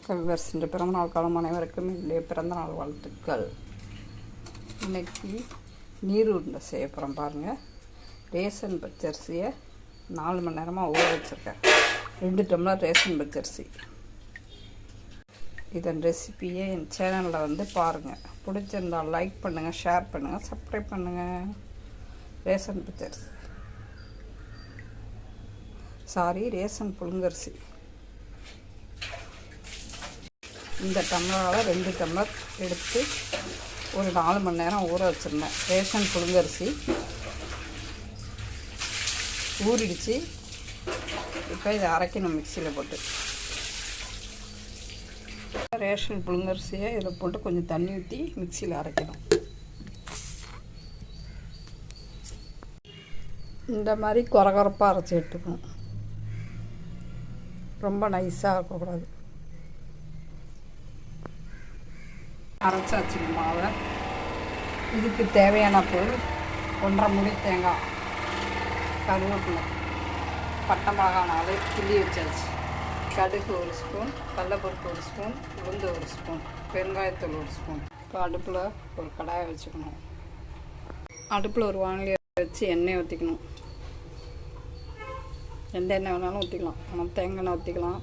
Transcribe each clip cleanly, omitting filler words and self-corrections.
கவிவர்ஸின் பிறந்தநாள் காலம் அனைவருக்கும் என்னுடைய பிறந்தநாள் வாழ்த்துக்கள். இன்னைக்கு நீர் உருண்டை செய்ய போகிறோம். பாருங்கள், ரேஷன் பச்சரிசியை 4 மணி நேரமாக ஊற வச்சுருக்கேன். 2 டம்ளர் ரேஷன் பச்சரிசி. இதன் ரெசிபியை என் சேனலில் பாருங்கள். பிடிச்சிருந்தால் லைக் பண்ணுங்கள், ஷேர் பண்ணுங்கள், சப்ஸ்கிரைப் பண்ணுங்கள். ரேஷன் பச்சரிசி ரேஷன் புழுங்கரிசி. இந்த டம்ளரால் 2 டம்ளர் எடுத்து ஒரு 4 மணி நேரம் ஊற வச்சுருந்தேன். ரேஷன் புழுங்கரிசி ஊறிடுச்சு. இப்போ இதை அரைக்கணும் மிக்சியில் போட்டு. ரேஷன் புழுங்கரிசியை இதில் போட்டு கொஞ்சம் தண்ணி ஊற்றி மிக்சியில் அரைக்கணும். இந்த மாதிரி கொரகொரப்பாக அரைச்சி எடுத்துக்கணும். ரொம்ப நைஸாக இருக்கக்கூடாது. அரைச்சாச்சு மாவை. இதுக்கு தேவையான பொருள் 1.5 மூடி தேங்காய், கருவேப்பிலை, பட்டை மிளகாய் 4 கிள்ளி வச்சாச்சு, கடுகு 1 ஸ்பூன், கடலைப்பருப்பு 1 ஸ்பூன், உளுந்து 1 ஸ்பூன், பெருங்காயத்தூள் 1 ஸ்பூன். இப்போ அடுப்பில் ஒரு கடாயை வச்சுக்கணும். அடுப்பில் ஒரு வானிலையை வச்சு எண்ணெய் ஊற்றிக்கணும். எந்த எண்ணெய் வேணாலும் ஊற்றிக்கலாம். ஆனால் தேங்காய் எண்ணெய் ஊற்றிக்கலாம்,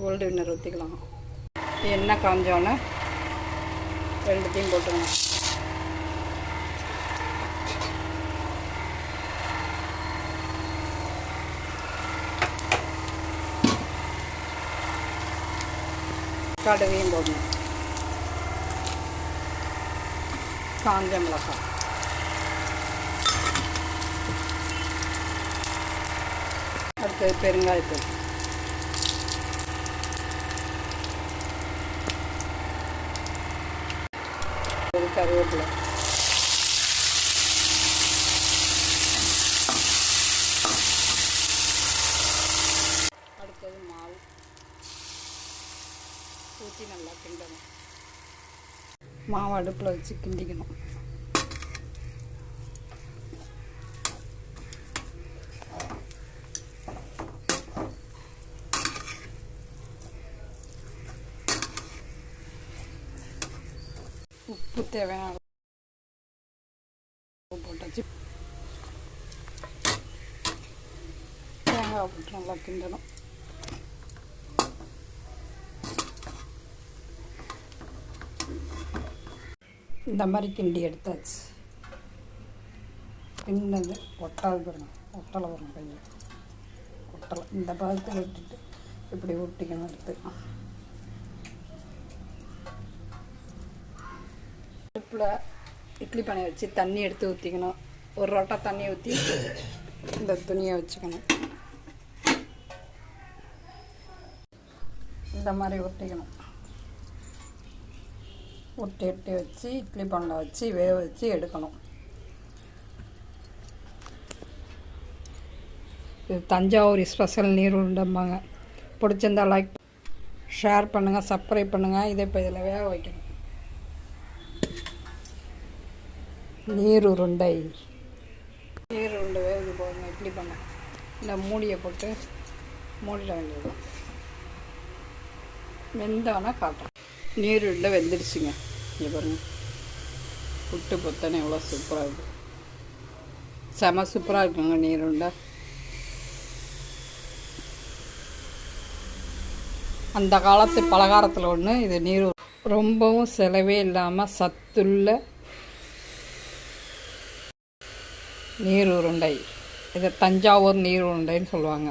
கோல்டு வின்னர் ஊற்றிக்கலாம். எண்ணெய் காஞ்சோன்னே 2த்தையும் போட்டுக்கணும். கடுகையும் போடணும். காஞ்ச மிளகாய், அடுத்தது பெருங்காயத்தூள், கருவேப்பிலை, அடுத்தது மாவு ஊற்றி நல்லா கிண்டணும். மாவு அடுப்பில் வச்சு கிண்டிக்கணும். உப்பு தேவையான போட்டாச்சு. தேங்காய் போட்டு நல்லா கிண்டணும். இந்த மாதிரி கிண்டி எடுத்தாச்சு. கிண்டது ஒட்டாது பாருங்க, ஒட்டலை வரும் கையில். ஒட்டலை இந்த பதத்தில் விட்டுட்டு இப்படி ஒட்டிக்கணும். எடுத்து அடுப்பில் இட்லி பானையை வச்சு தண்ணி எடுத்து ஊற்றிக்கணும். ஒரு ரொட்டை தண்ணி ஊற்றி இந்த துணியை வச்சுக்கணும். இந்த மாதிரி ஒட்டிக்கணும். ஒட்டி வச்சு இட்லி பானையில் வச்சு வேக வச்சு எடுக்கணும். இது தஞ்சாவூர் ஸ்பெஷல் நீர் உருண்டைம்பாங்க. பிடிச்சிருந்தா லைக், ஷேர் பண்ணுங்கள், சப்ஸ்கிரைப் பண்ணுங்கள். இதை இப்போ இதில் வேக வைக்கணும். நீர் உருண்டை வேக போடணும். இட்லி பண்ண இந்த மூடியை போட்டு மூடிட வேண்டியது. வெந்தானா காட்டுறேன். நீர் உருண்டை வெந்துடுச்சுங்க. இங்கே பாருங்கள், புட்டு பொத்தனை எவ்வளோ சூப்பராக இருக்குது. செம சூப்பராக இருக்குங்க நீர் உருண்டை. அந்த காலத்து பலகாரத்தில் ஒன்று இது. நீர் ரொம்பவும் செலவே இல்லாமல் சத்துள்ள நீர் உருண்டை. இதை தஞ்சாவூர் நீர் உருண்டைன்னு சொல்லுவாங்க.